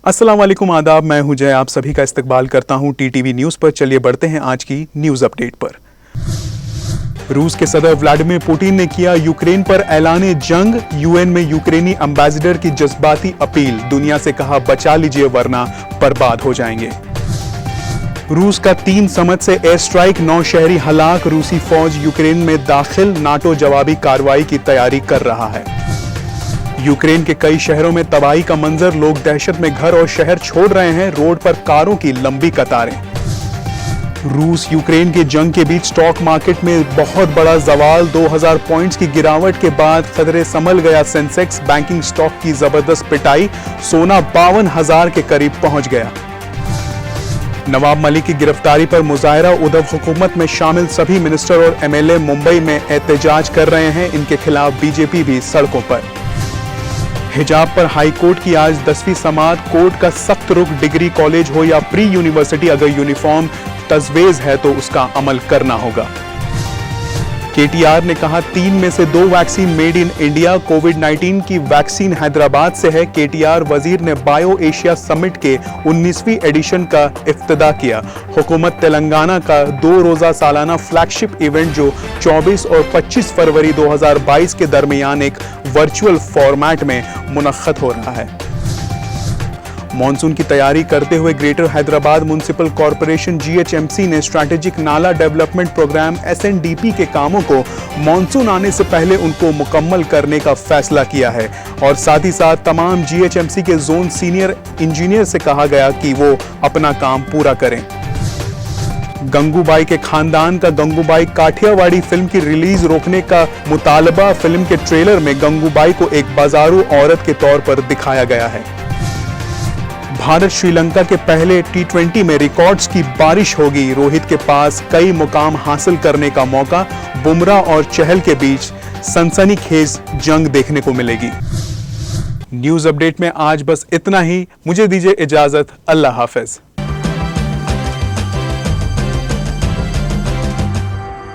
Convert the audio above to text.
अस्सलाम वालेकुम, आदाब। मैं हूं जय, आप सभी का इस्तकबाल करता हूं टीटीवी न्यूज़ पर। चलिए बढ़ते हैं आज की न्यूज़ अपडेट पर। रूस के सदर व्लादिमीर पुतिन ने किया यूक्रेन पर ऐलान जंग। यूएन में यूक्रेनी एम्बेसडर की जज्बाती अपील, दुनिया से कहा बचा लीजिए वरना बर्बाद हो जाएंगे। रूस का 3 समझ से एयर स्ट्राइक, 9 शहरी हलाक। रूसी फौज यूक्रेन में दाखिल, नाटो जवाबी कार्रवाई की तैयारी कर रहा है। यूक्रेन के कई शहरों में तबाही का मंजर, लोग दहशत में घर और शहर छोड़ रहे हैं, रोड पर कारों की लंबी कतारें। रूस यूक्रेन के जंग के बीच स्टॉक मार्केट में बहुत बड़ा जवाल, 2000 पॉइंट्स की गिरावट के बाद खतरे संभल गया सेंसेक्स। बैंकिंग स्टॉक की जबरदस्त पिटाई, सोना 52,000 के करीब पहुंच गया। नवाब मलिक की गिरफ्तारी पर मुजाहरा, उद्धव हुकूमत में शामिल सभी मिनिस्टर और एमएलए मुंबई में एहतजाज कर रहे हैं, इनके खिलाफ बीजेपी भी सड़कों पर। हिजाब पर हाई कोर्ट की आज 10वीं समाअत, कोर्ट का सख्त रुख, डिग्री कॉलेज हो या प्री यूनिवर्सिटी, अगर यूनिफॉर्म तजवीज है तो उसका अमल करना होगा। केटीआर ने कहा 3 में से 2 वैक्सीन मेड इन इंडिया। कोविड-19 की वैक्सीन हैदराबाद से है। केटीआर वजीर ने बायो एशिया समिट के 19वीं एडिशन का इफ्तिताह किया। हुकूमत तेलंगाना का 2 रोजा सालाना फ्लैगशिप इवेंट जो 24 और 25 फरवरी 2022 के दरमियान एक वर्चुअल फॉर्मेट में मुनक्कद हो रहा है। मॉनसून की तैयारी करते हुए greater Hyderabad municipal corporation GHMC ने स्ट्रैटेजिक नाला डेवलपमेंट प्रोग्राम SNDP के कामों को मॉनसून आने से पहले उनको मुकम्मल करने का फैसला किया है और साथ ही साथ तमाम GHMC के जोन सीनियर इंजीनियर से कहा गया कि वो अपना काम पूरा करें। गंगूबाई के खानदान का गंगूबाई काठियावाड़ी फिल्म की रिलीज रोकने का मुतालबा। फिल्म के ट्रेलर में गंगूबाई को एक बाजारू औरत के तौर पर दिखाया गया है। भारत श्रीलंका के पहले T20 में रिकॉर्ड्स की बारिश होगी। रोहित के पास कई मुकाम हासिल करने का मौका। बुमराह और चहल के बीच सनसनीखेज जंग देखने को मिलेगी। न्यूज़ अपडेट में आज बस इतना ही। मुझे दीजिए इजाजत। अल्लाह हाफिज।